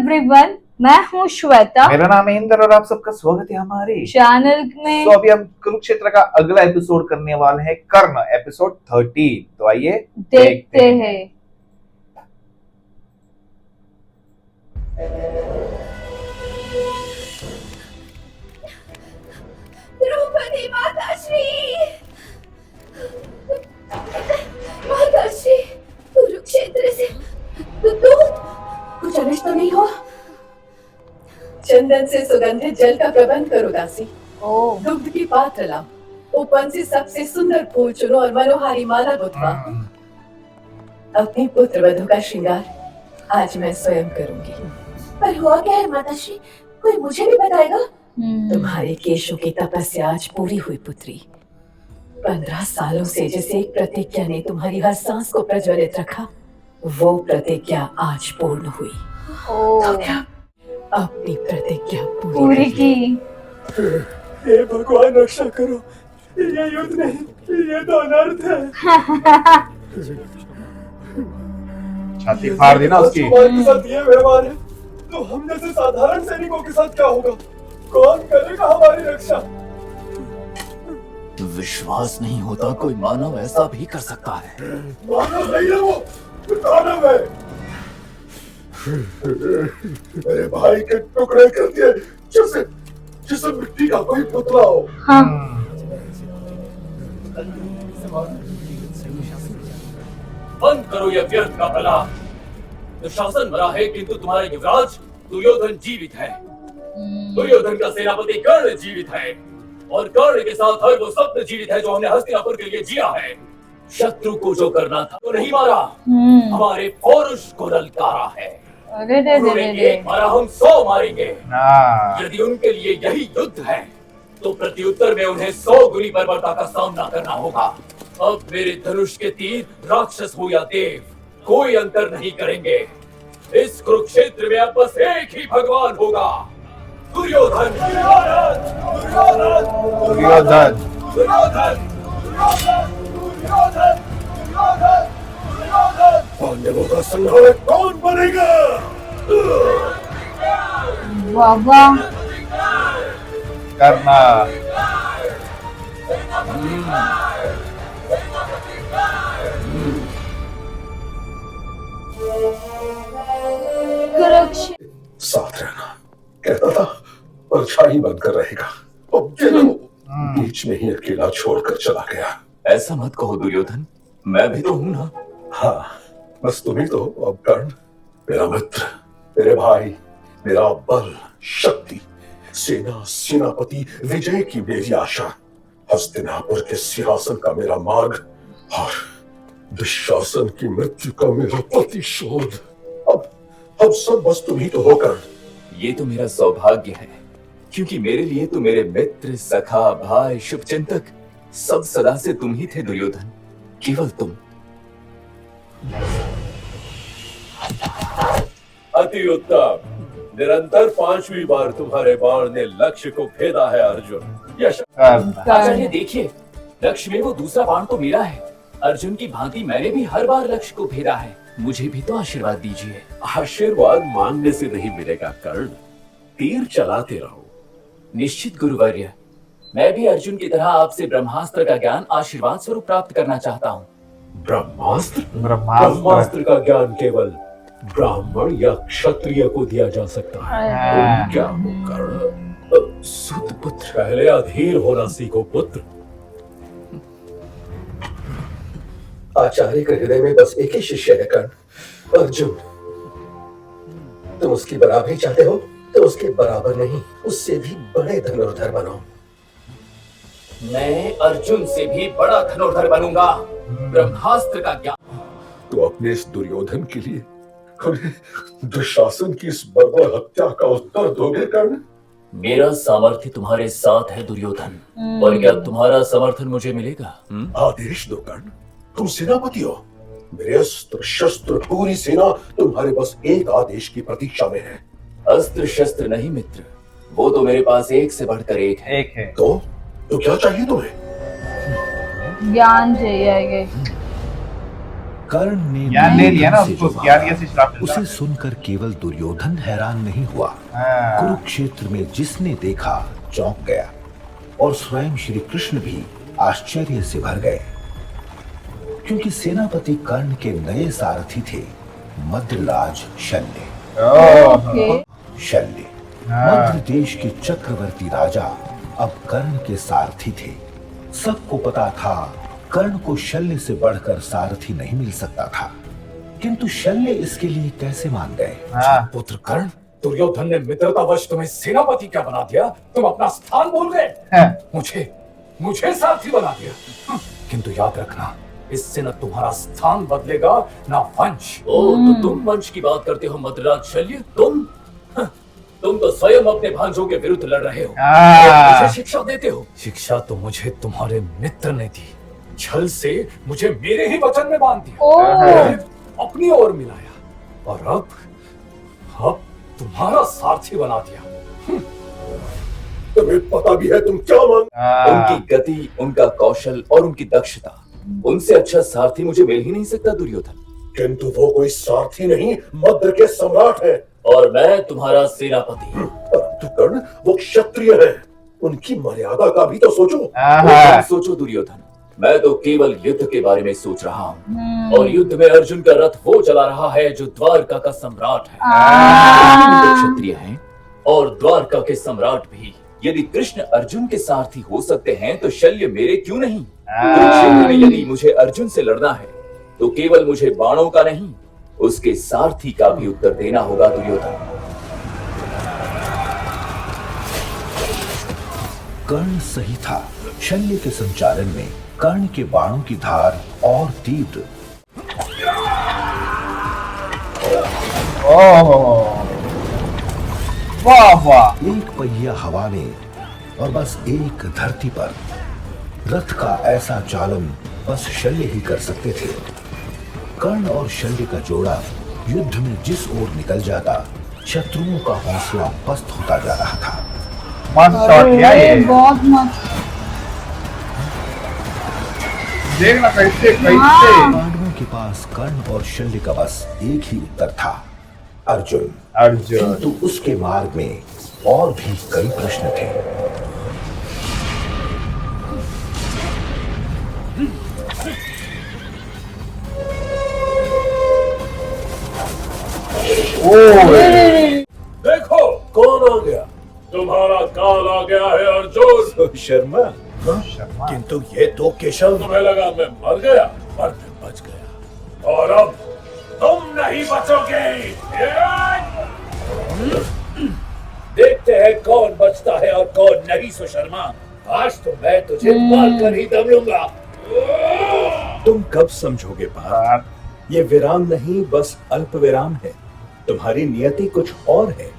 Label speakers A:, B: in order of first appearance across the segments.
A: Everyone, मैं हूँ श्वेता।
B: मेरा नाम है इंद्र और आप सबका स्वागत है हमारे
A: चैनल में।
B: तो अभी हम कुरुक्षेत्र का अगला एपिसोड करने वाले हैं, कर्ण, एपिसोड 13। तो आइए
A: देखते हैं।
C: द्रौपदी माताश्री, माताश्री, कुरुक्षेत्र से दूध, कुछ अनिष्ट तो नहीं हुआ? चंदन से सुगंधित जल का प्रबंध करो दासी। दुग्ध की पात्र लाओ, उपवन से सबसे सुंदर फूल चुनो और मनोहारी माला गुथवाओ। अपने पुत्र वधू का श्रृंगार आज मैं स्वयं करूंगी। पर हुआ क्या है माताश्री, कोई मुझे भी बताएगा? तुम्हारे केशों की तपस्या आज पूरी हुई पुत्री। 15 सालों से जिसे एक प्रतिज्ञा ने तुम्हारी हर सांस को प्रज्वलित रखा, वो प्रतिज्ञा आज पूर्ण हुई। तो क्या अपनी प्रतिज्ञा पूरी
A: की।
D: हे भगवान रक्षा करो, ये युद्ध नहीं, ये तो अनर्थ है।
B: छाती फाड़ दी ना उसकी।
D: हमारे साथ ये व्यवहार है तो हम जैसे साधारण सैनिकों के साथ क्या होगा? कौन करेगा हमारी रक्षा?
E: विश्वास नहीं होता कोई मानव ऐसा भी कर सकता है।
D: मानव नहीं है वो, दानव है। मेरे भाई के टुकड़े कर दिए जैसे मिट्टी का कोई पुतला हो।
E: बंद करो ये व्यर्थ का प्रलाप। दुशासन मरा है किंतु तुम्हारा युवराज दुर्योधन जीवित है। दुर्योधन का सेनापति कर्ण जीवित है और कर्ण के साथ हर वो सत्य जीवित है जो हमने हस्तिनापुर के लिए जिया है। शत्रु को जो करना था तो नहीं मारा, हमारे पौरुष को ललकारा है। एक मारा हम 100 मारेंगे। यदि उनके लिए यही युद्ध है तो प्रत्युत्तर में उन्हें 100 गुनी बर्बरता का सामना करना होगा। अब मेरे धनुष के तीर राक्षस हो या देव कोई अंतर नहीं करेंगे। इस कुरुक्षेत्र में अब बस एक ही भगवान होगा, दुर्योधन।
D: पांडवों का संहारक कौन बनेगा?
A: बाबा
B: करना।
D: साथ रहना कहता था, परछाई बनकर रहेगा। अब बीच में ही अकेला छोड़कर चला गया।
E: ऐसा मत कहो दुर्योधन, मैं भी तो हूं ना।
D: हाँ, बस तुम ही तो हो अब कर्ण, मेरा मित्र, मेरे भाई, मेरा बल, शक्ति, सेना, सेनापति, विजय की मेरी आशा, हस्तिनापुर के सिंहासन का मेरा मार्ग और दुशासन की मृत्यु का मेरा प्रतिशोध। अब सब बस तुम ही तो हो कर्ण।
E: ये तो मेरा सौभाग्य है क्योंकि मेरे लिए तो मेरे मित्र, सखा, भाई, शुभचिंतक सब सदा से तुम ही थे दुर्योधन, केवल तुम।
D: अति उत्तम। निरंतर 5वीं बार तुम्हारे बाण ने लक्ष्य को भेदा है अर्जुन।
E: आचार्य देखिए, लक्ष्य में वो दूसरा बाण तो मेरा है। अर्जुन की भांति मैंने भी हर बार लक्ष्य को भेदा है। मुझे भी तो आशीर्वाद दीजिए।
D: आशीर्वाद मांगने से नहीं मिलेगा कर्ण, तीर चलाते रहो।
E: निश्चित गुरुवर्य, मैं भी अर्जुन की तरह आपसे ब्रह्मास्त्र का ज्ञान आशीर्वाद स्वरूप प्राप्त करना चाहता हूँ।
D: ब्रह्मास्त्र का ज्ञान केवल ब्राह्मण या क्षत्रिय को दिया जा सकता है। तुम क्या हो कर्ण?
E: सुत पुत्र।
D: पहले अधीर होना सीखो पुत्र। आचार्य के हृदय में बस एक ही शिष्य है कर्ण, अर्जुन। तुम उसकी बराबरी चाहते हो तो उसके बराबर नहीं, उससे भी बड़े धनुर्धर बनो।
E: मैं अर्जुन से भी बड़ा धनुर्धर बनूंगा। ब्रह्मास्त्र का ज्ञान।
D: तो अपने इस दुर्योधन के लिए उन्हें दुशासन की इस बर्बर हत्या का उत्तर दोगे कर्ण?
E: मेरा सामर्थ्य तुम्हारे साथ है दुर्योधन, और क्या तुम्हारा समर्थन मुझे मिलेगा?
D: आदेश दो कर्ण, तुम सेनापति हो। मेरे अस्त्र शस्त्र पूरी सेना तुम्हारे बस एक आदेश की प्रतीक्षा में है।
E: अस्त्र शस्त्र नहीं मित्र, वो तो मेरे पास एक से बढ़कर एक है।
D: तो क्या चाहिए तुम्हें?
A: ज्ञान चाहिए।
F: कर्ण ने
B: ज्ञान ले लिया ना
F: से
B: उसको,
F: जो
B: ज्ञान
F: मारा,
B: कैसे श्राप मिलता
F: उसे
B: है।
F: सुनकर केवल दुर्योधन हैरान नहीं हुआ,
B: हाँ।
F: कुरुक्षेत्र में जिसने देखा चौंक गया और स्वयं श्री कृष्ण भी आश्चर्य से भर गए, क्योंकि सेनापति कर्ण के नए सारथी थे मद्रराज शल्य।
B: ओह,
F: शल्य
B: हाँ।
F: मध्य देश के चक्रवर्ती राजा अब कर्ण के सारथी थे। सबको पता था कर्ण को शल्य से बढ़कर सारथी नहीं मिल सकता था, किंतु शल्य इसके लिए कैसे मान गए।
B: हाँ।
D: पुत्र कर्ण, दुर्योधन ने मित्रतावश तुम्हें सेनापति क्या बना दिया? तुम अपना स्थान भूल गए।
B: हाँ।
D: मुझे सारथी बना दिया। किंतु याद रखना, इससे न तुम्हारा स्थान बदलेगा न वंश।
E: ओ, तो तुम वंश की बात करते हो मद्रराज शल्य? तुम तो स्वयं अपने भांजों के विरुद्ध लड़ रहे हो
B: हाँ।
E: और मुझे शिक्षा देते हो।
D: शिक्षा तो मुझे तुम्हारे मित्र ने दी, छल से मुझे मेरे ही वचन में बांध दिया,
A: ओह।
D: अपनी ओर मिलाया और अब तुम्हारा सारथी बना दिया। तुम्हें पता भी है तुम क्या मांग।
B: हाँ।
E: उनकी गति, उनका कौशल और उनकी दक्षता, उनसे अच्छा सारथी मुझे मिल ही नहीं सकता दुर्योधन।
D: किंतु वो कोई सारथी नहीं, मद्र के सम्राट है।
E: और मैं तुम्हारा सेनापति।
D: परंतु कर्ण, वो क्षत्रिय है, उनकी मर्यादा का भी तो सोचो।
B: हाँ।
E: सोचो दुर्योधन, मैं तो केवल युद्ध के बारे में सोच रहा हूँ। और युद्ध में अर्जुन का रथ वो चला रहा है जो द्वारका का सम्राट है। अर्जुन तो क्षत्रिय हैं और द्वारका के सम्राट भी। यदि कृष्ण अर्जुन के सारथी हो सकते हैं तो शल्य मेरे क्यों नहीं? कुरुक्षेत्र में यदि मुझे अर्जुन से लड़ना है तो केवल मुझे बाणों का नहीं, उसके सारथी का भी उत्तर देना होगा दुर्योधन।
F: कर्ण सही था। शल्य के संचालन में कर्ण के बाणों की धार और तीव्र।
B: ओह, वाह वाह।
F: एक पहिया हवा में और बस एक धरती पर। रथ का ऐसा चालन बस शल्य ही कर सकते थे। कर्ण और शल्य का जोड़ा युद्ध में जिस ओर निकल जाता, शत्रुओं का हौसला पस्त होता जा रहा था।
B: मस्त शॉट किया ये।
A: बहुत मस्त।
B: देखना कैसे
F: पांडवों के पास कर्ण और शल्य का बस एक ही उत्तर था, अर्जुन।
B: अर्जुन।
F: किंतु उसके मार्ग में और भी कई प्रश्न थे।
D: देखो कौन आ गया। तुम्हारा काल आ गया है अर्जुन।
F: शर्मा,
D: किंतु ये तो केशव। तुम्हें लगा मैं मर गया, पर मैं बच गया और अब तुम नहीं बचोगे। देखते हैं कौन बचता है और कौन नहीं। सुशर्मा, आज तो मैं तुझे मार कर ही दम लूंगा।
G: तुम कब समझोगे बात? ये विराम नहीं, बस अल्प विराम है। तुम्हारी नियति कुछ और है।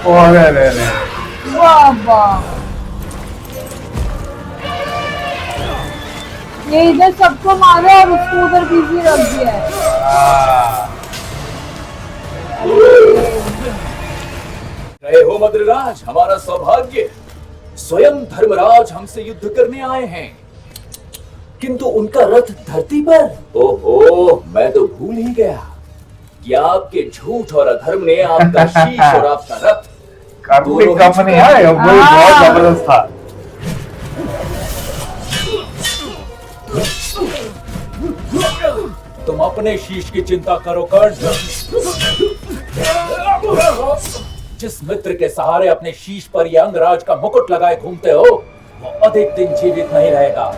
B: अरे
A: वाह वाह। ये इधर सबको मारा और उसको उधर बिजी रख दिया है।
E: रहे हो मद्रराज, हमारा सौभाग्य। स्वयं धर्मराज हमसे युद्ध करने आए हैं, किंतु उनका रथ धरती पर। ओहो, मैं तो भूल ही गया कि आपके झूठ और अधर्म ने आपका शीश और आपका रथ
B: कार्तिक कंपनी है, वो बहुत जबरदस्त था।
E: तुम अपने शीश की चिंता करो कर्ण। जिस मित्र के सहारे अपने शीश पर ये अंगराज का मुकुट लगाए घूमते हो, वो अधिक दिन जीवित नहीं रहेगा।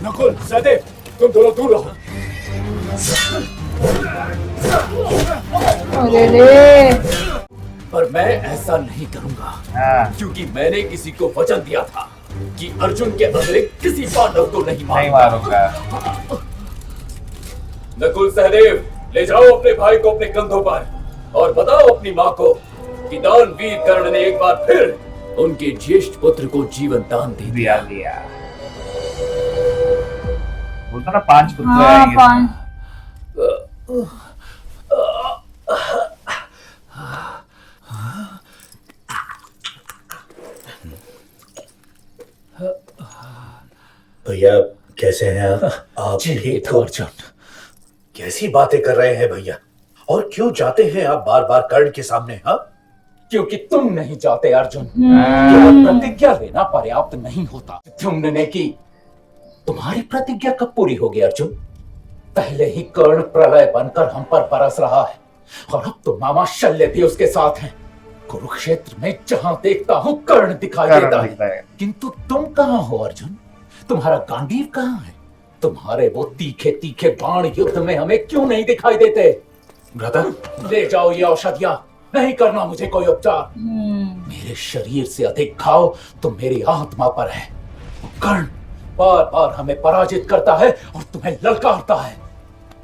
D: नकुल, सहदेव, तुम दोनों दूर रहो।
A: अरे रे।
E: पर मैं ऐसा नहीं करूंगा, क्योंकि मैंने किसी को वचन दिया था कि अर्जुन के अतिरिक्त किसी पांडव को नहीं
B: मारूंगा।
E: नकुल, सहदेव, ले जाओ अपने भाई को अपने कंधों पर और बताओ अपनी माँ को कि दानवीर कर्ण ने एक बार फिर उनके ज्येष्ठ पुत्र को जीवन दान दे दिया।
B: बोलता ना 5 पुत्र
A: हाँ,
B: आएंगे।
A: 5।
G: भैया कैसे हैं आप ठीक हो अर्जुन? कैसी बातें कर रहे हैं भैया? और क्यों जाते हैं आप बार बार कर्ण के सामने? हाँ,
E: क्योंकि तुम नहीं चाहते अर्जुन। केवल प्रतिज्ञा लेना पर्याप्त नहीं होता। तुमने की तुम्हारी प्रतिज्ञा कब पूरी होगी अर्जुन? पहले ही कर्ण प्रलय बनकर हम पर बरस रहा है और अब तो मामा शल्य भी उसके साथ हैं। कुरुक्षेत्र में जहां देखता हूं कर्ण दिखाई देता है, किंतु तुम कहां हो अर्जुन? तुम्हारा गांडीव कहां है? तुम्हारे वो तीखे तीखे बाण युद्ध में हमें क्यों नहीं दिखाई देते? ब्रदर, ले जाओ ये औषधियां, नहीं करना मुझे कोई उपचार। मेरे शरीर से अधिक घाव तो मेरी आत्मा पर है। कर्ण बार बार हमें पराजित करता है और तुम्हें ललकारता है।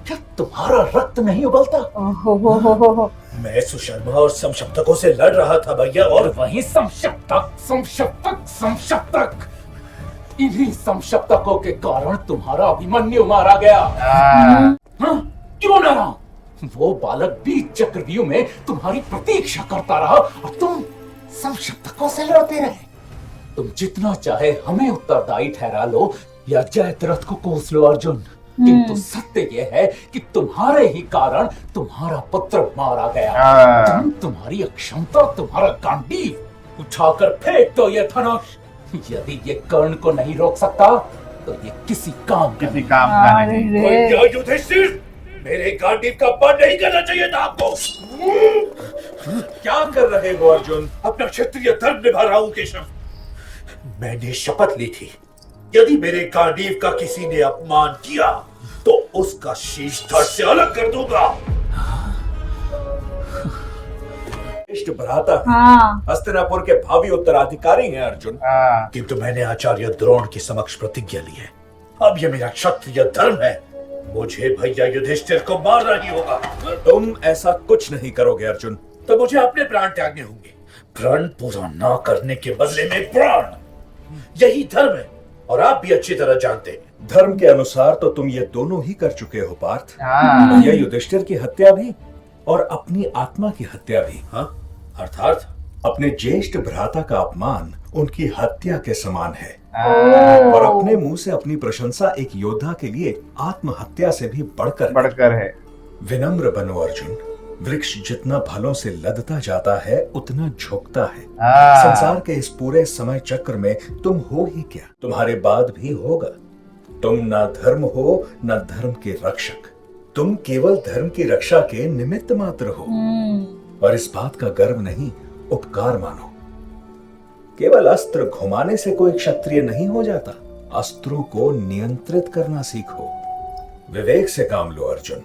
E: क्या तुम्हारा रक्त नहीं उबलता?
G: मैं सुशर्मा और समशब्दकों से लड़ रहा था भैया, और
E: वही समशब्दक इन्हीं समशब्दकों के कारण तुम्हारा अभिमन्यु मारा गया। हाँ? क्यों न रहा? वो बालक बीच चक्रव्यूह में तुम्हारी प्रतीक्षा करता रहा और तुम समशब्दकों से लड़ते रहे। तुम जितना चाहे हमें उत्तरदायी ठहरा लो या जयद्रथ को कोस लो अर्जुन, किंतु सत्य यह है कि तुम्हारे ही कारण तुम्हारा पुत्र मारा गया। तुम्हारी अक्षमता, तुम्हारा गांडीव उठाकर फेंक दो ये धनुष। यदि ये कर्ण को नहीं रोक सकता तो ये किसी काम का
G: नहीं। युधिष्ठिर, मेरे गांडीव का पान नहीं करना चाहिए था आपको। क्या कर रहे हो अर्जुन? अपना क्षत्रिय धर्म निभा रहा हूं केशव। मैंने शपथ ली थी, यदि मेरे गांडीव का किसी ने अपमान किया तो उसका शीश धड़ से अलग कर दूंगा। इष्ट भ्राता हस्तिनापुर के भावी उत्तराधिकारी हैं अर्जुन, किंतु मैंने आचार्य द्रोण के समक्ष प्रतिज्ञा ली है। अब यह मेरा क्षत्रिय धर्म है, मुझे भैया युधिष्ठिर को मारना ही होगा। तुम ऐसा कुछ नहीं करोगे अर्जुन, तो मुझे अपने प्राण त्यागने होंगे। प्रण पूरा न करने के बदले में प्राण, यही धर्म है और आप भी अच्छी तरह जानते हैं। धर्म के अनुसार तो तुम ये दोनों ही कर चुके हो पार्थ। भैया युधिष्ठिर की हत्या भी और अपनी आत्मा की हत्या भी। हाँ, अर्थात अपने ज्येष्ठ भ्राता का अपमान उनकी हत्या के समान है। और अपने मुंह से अपनी प्रशंसा एक योद्धा के लिए आत्महत्या से भी बढ़कर है। विनम्र बनो अर्जुन। वृक्ष जितना फलों से लदता जाता है उतना झुकता है। संसार के इस पूरे समय चक्र में तुम हो ही क्या, तुम्हारे बाद भी होगा। तुम ना धर्म हो न धर्म के रक्षक, तुम केवल धर्म की रक्षा के निमित्त मात्र हो। और इस बात का गर्व नहीं, उपकार मानो। केवल अस्त्र घुमाने से कोई क्षत्रिय नहीं हो जाता, अस्त्रों को नियंत्रित करना सीखो। विवेक से काम लो अर्जुन।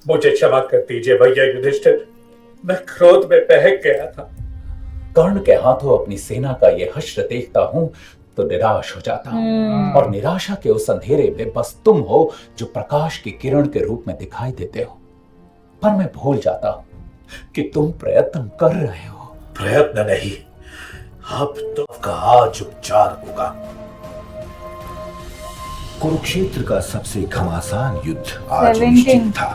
G: मुझे क्षमा कर दीजिए भैया युधिष्ठिर, मैं क्रोध में बहक गया था।
E: कर्ण के हाथों अपनी सेना का ये हश्र देखता हूं तो निराश हो जाता हूं, और निराशा के उस अंधेरे में बस तुम हो जो प्रकाश की किरण के रूप में दिखाई देते हो। पर मैं भूल जाता हूं कि तुम प्रयत्न कर रहे हो।
G: प्रयत्न नहीं, अब तो का आज उपचार होगा।
F: कुरुक्षेत्र का सबसे घमासान युद्ध आज निश्चित था।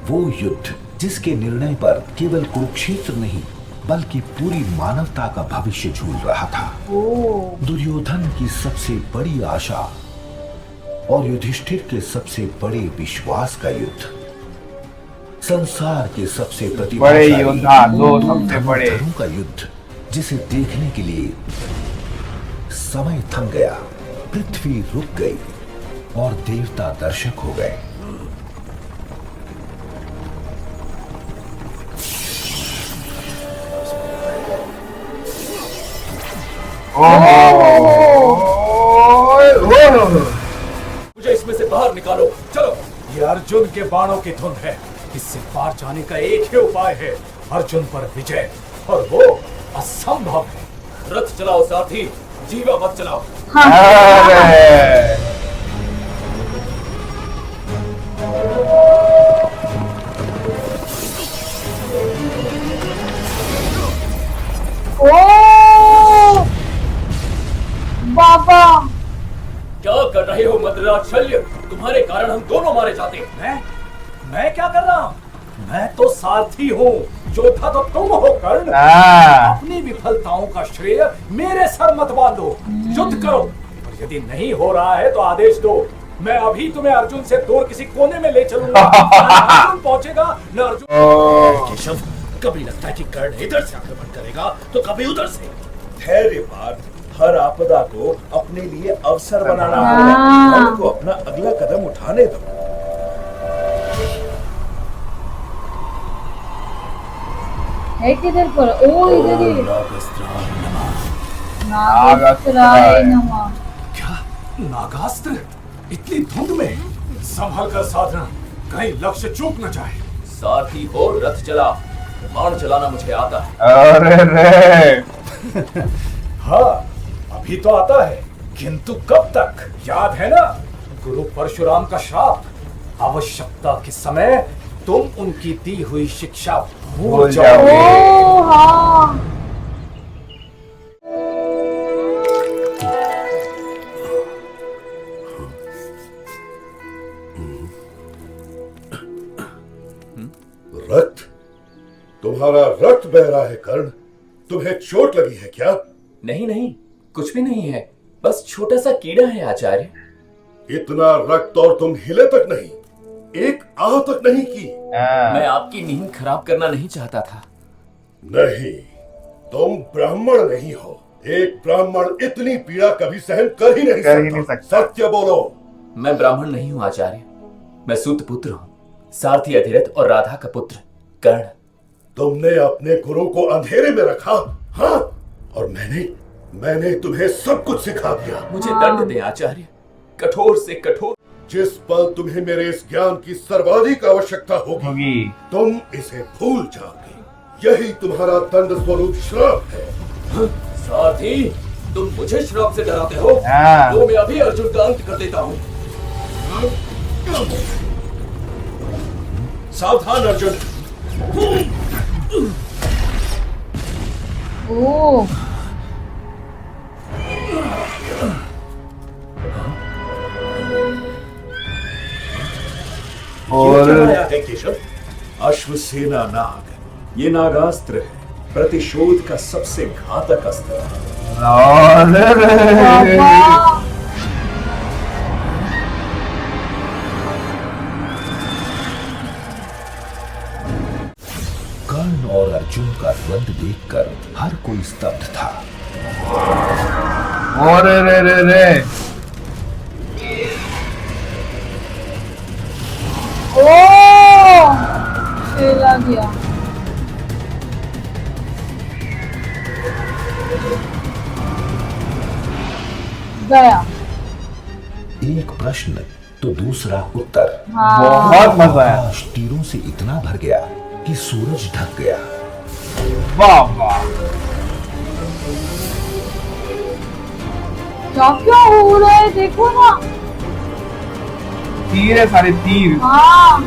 F: वो युद्ध जिसके निर्णय पर केवल कुरुक्षेत्र नहीं बल्कि पूरी मानवता का भविष्य झूल रहा था। दुर्योधन की सबसे बड़ी आशा और युधिष्ठिर के सबसे बड़े विश्वास का युद्ध, संसार के सबसे
B: बड़े योद्धा, दो सबसे बड़े
F: का युद्ध, जिसे देखने के लिए समय थम गया, पृथ्वी रुक गई और देवता दर्शक हो गए।
E: मुझे इसमें से बाहर निकालो, चलो।
G: ये अर्जुन के बाणों की धुन है, इससे पार जाने का एक ही उपाय है, अर्जुन पर विजय, और वो असंभव है।
E: रथ चलाओ सारथी, जीवा मत चलाओ।
A: बाबा
E: क्या कर रहे हो मद्राज शल्य? तुम्हारे कारण हम दोनों मारे जाते हैं।
G: मैं क्या कर रहा हूँ? मैं तो सारथी हूँ, योद्धा तो तुम हो कर्ण। अपनी विफलताओं का श्रेय मेरे सर मत बांधो, युद्ध करो। और यदि नहीं हो रहा है तो आदेश दो, मैं अभी तुम्हें अर्जुन से दूर किसी कोने में ले चलूंगा। अर्जुन पहुंचेगा न अर्जुन। केशव, कभी लगता है कि कर्ण इधर से आक्रमण करेगा तो कभी उधर से। धैर्यवान, हर आपदा को अपने लिए अवसर बनाना होगा। कर्ण को अपना अगला कदम उठाने दो।
A: है किधर पर? ओ इधर ही।
B: नागास्त्राय
A: नमः।
G: क्या नागास्त्र? इतनी धुंध में संभल कर साधना, कहीं लक्ष्य चूक न जाए।
E: सारथी हो, रथ चला, बाण चलाना मुझे आता है।
B: अरे रे
G: हाँ, अभी तो आता है, किंतु कब तक? याद है ना गुरु परशुराम का श्राप? आवश्यकता के समय तुम उनकी दी हुई शिक्षा भूल जाओगे।
A: ओ हाँ।
D: रक्त, तुम्हारा रक्त बह रहा है कर्ण। तुम्हें चोट लगी है क्या?
E: नहीं नहीं, कुछ भी नहीं है, बस छोटा सा कीड़ा है आचार्य।
D: इतना रक्त और तुम हिले तक नहीं, एक आह तक नहीं की।
E: मैं आपकी नींद खराब करना नहीं चाहता था।
D: नहीं, तुम ब्राह्मण नहीं हो। एक ब्राह्मण इतनी पीड़ा कभी सहन कर ही नहीं सकता। सत्य बोलो।
E: मैं ब्राह्मण नहीं हूँ आचार्य, मैं सूत पुत्र हूँ, सारथी अधिरथ और राधा का पुत्र कर्ण।
D: तुमने अपने गुरु को अंधेरे में रखा, हाँ? और मैंने तुम्हें सब कुछ सिखा दिया।
E: मुझे दंड दे आचार्य, कठोर से कठोर।
D: जिस पल तुम्हें मेरे इस ज्ञान की सर्वाधिक आवश्यकता होगी, तुम इसे भूल जाओगे। यही तुम्हारा दंड स्वरूप श्राप है।
E: सारथी, तुम मुझे श्राप से डराते हो? तो मैं अभी अर्जुन का अंत कर देता हूँ।
G: सावधान अर्जुन।
A: ओ
G: और है केशव, अश्वसेना नाग। ये नागास्त्र है, प्रतिशोध का सबसे घातक अस्त्र।
F: कर्ण और अर्जुन का द्वंद्व देखकर हर कोई स्तब्ध था।
B: अरे रे रे रे
A: ओ खेला गया। गया।
F: एक प्रश्न तो दूसरा उत्तर।
B: बहुत मजा आया।
F: आकाश तीरों से इतना भर गया कि सूरज ढक गया।
B: वाह वाह,
A: क्या हो रहा है देखो ना।
B: तीर है, सारे तीर।
A: हाँ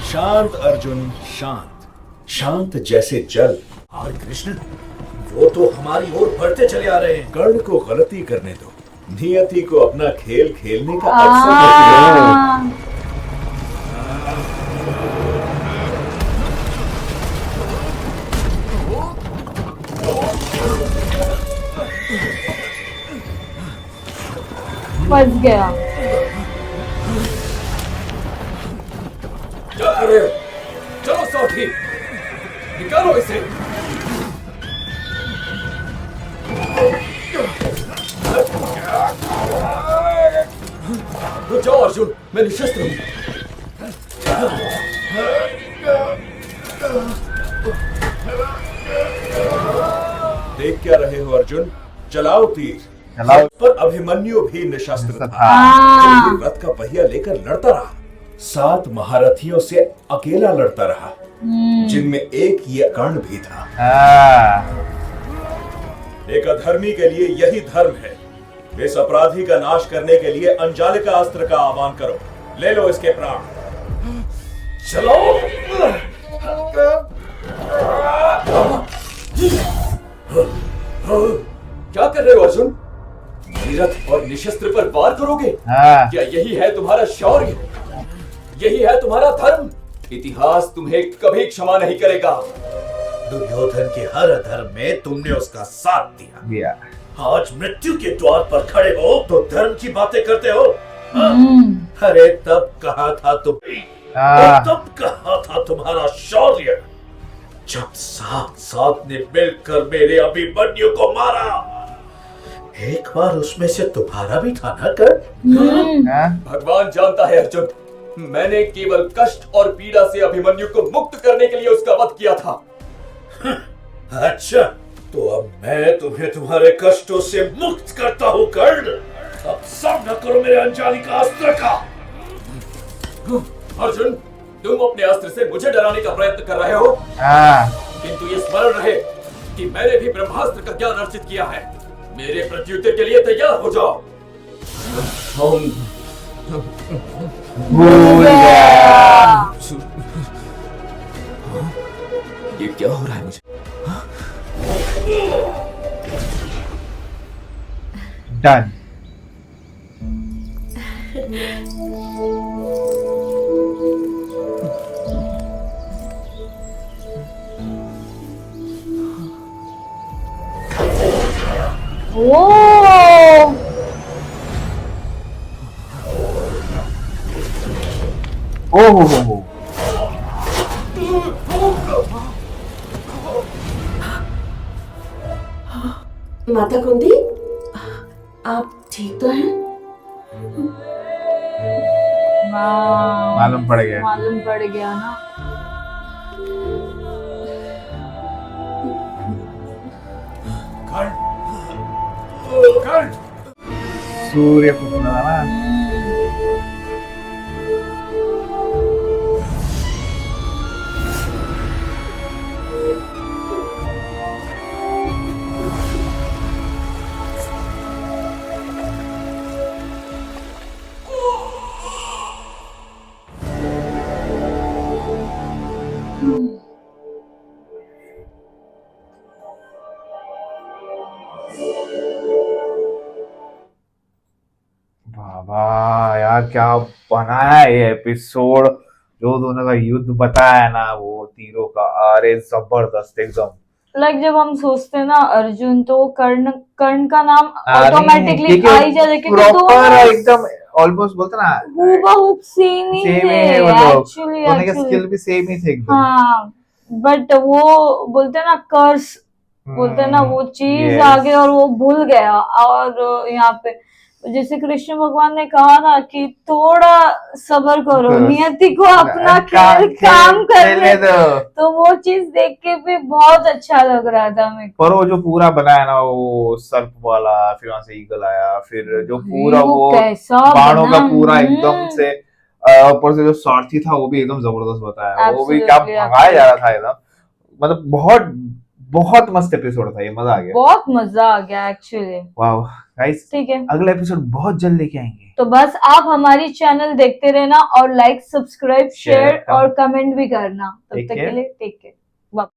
G: शांत अर्जुन, शांत, शांत जैसे जल। और कृष्ण, वो तो हमारी ओर बढ़ते चले आ रहे हैं। कर्ण को गलती करने दो, नियति को अपना खेल खेलने का अवसर दो।
A: फंस गया।
E: क्या कर रहे हो? चलो सारथी, निकालो इसे। रुक जाओ अर्जुन, मैं निशस्त्र हूं।
G: देख क्या रहे हो अर्जुन? चलाओ तीर।
B: चलाओ।
G: पर अभिमन्यु भी निशस्त्र था।
A: हाँ।
G: वो रथ का पहिया लेकर लड़ता रहा, 7 महारथियों से अकेला लड़ता रहा, जिनमें एक ये कर्ण भी था। एक अधर्मी के लिए यही धर्म है। इस अपराधी का नाश करने के लिए अंजालिका अस्त्र का आह्वान करो। ले लो इसके प्राण। चलो।
E: क्या कर रहे हो अर्जुन? निरथ और निशस्त्र पर वार करोगे? क्या यही है तुम्हारा शौर्य? यही है तुम्हारा धर्म। इतिहास तुम्हें कभी क्षमा नहीं करेगा।
G: दुर्योधन के हर अधर्म में तुमने उसका साथ दिया।
B: Yeah.
G: आज मृत्यु के द्वार पर खड़े हो तो धर्म की बातें करते हो। अरे तब कहा था तब कहा था तुम्हारा शौर्य, जब साथ ने मिलकर मेरे अभिमन्यु को मारा। एक बार उसमें से तुम्हारा भी था ना कर्ण?
E: भगवान जानता है अर्जुन, मैंने केवल कष्ट और पीड़ा से अभिमन्यु को मुक्त करने के लिए उसका वध किया था।
G: अच्छा, तो अब मैं तुम्हें तुम्हारे कष्टों से मुक्त करता हूँ कर्ण। अब सामना करो मेरे अंजाली का अस्त्र का।
E: अर्जुन, तुम अपने अस्त्र से मुझे डराने का प्रयत्न कर रहे हो, किंतु ये स्मरण रहे कि मैंने भी ब्रह्मास्त्र का ज्ञान अर्जित किया है। मेरे प्रत्युत्तर के लिए तैयार हो जाओ। ये क्या हो रहा है मुझे?
B: डन। हो।
C: माता कुंती, आप ठीक तो हैं?
B: मालूम पड़
A: गया ना।
B: सूर्य पुत्र ना। वाह यार, क्या बनाया है ये एपिसोड। जो दोनों का युद्ध बताया ना, वो तीरों का, अरे जबरदस्त एकदम।
A: लाइक जब हम सोचते हैं ना अर्जुन, तो कर्ण का नाम ऑटोमेटिकली आ ही जाता है, क्योंकि
B: प्रॉपर एकदम ऑलमोस्ट बोलते ना
A: हूबहू सेम ही है
B: एक्चुअली। दोनों के स्किल भी सेम ही थे एकदम।
A: हाँ, बट वो बोलते हैं ना कर्स, बोलते हैं ना वो चीज आ गई और वो भूल गया। और यहाँ पे जैसे कृष्ण भगवान ने कहा ना कि थोड़ा सब्र करो, नियति को अपना काम करने दो। तो वो चीज देख के भी बहुत अच्छा लग रहा था मेरे को।
B: पर वो जो पूरा बनाया ना, वो सर्प वाला, फिर वहां से ईगल आया, फिर जो पूरा वो बाणों का पूरा एकदम से, ऊपर से जो सारथी था वो भी एकदम जबरदस्त बताया। वो भी क्या भगाया जा रहा था एकदम, मतलब बहुत बहुत मस्त एपिसोड था ये। मजा आ गया, बहुत
A: मजा आ गया एक्चुअली।
B: वाह गाइस,
A: ठीक है,
B: अगला एपिसोड बहुत जल्द लेके आएंगे।
A: तो बस आप हमारी चैनल देखते रहना और लाइक, सब्सक्राइब, शेयर और कमेंट भी करना। तब तक के लिए टेक केयर।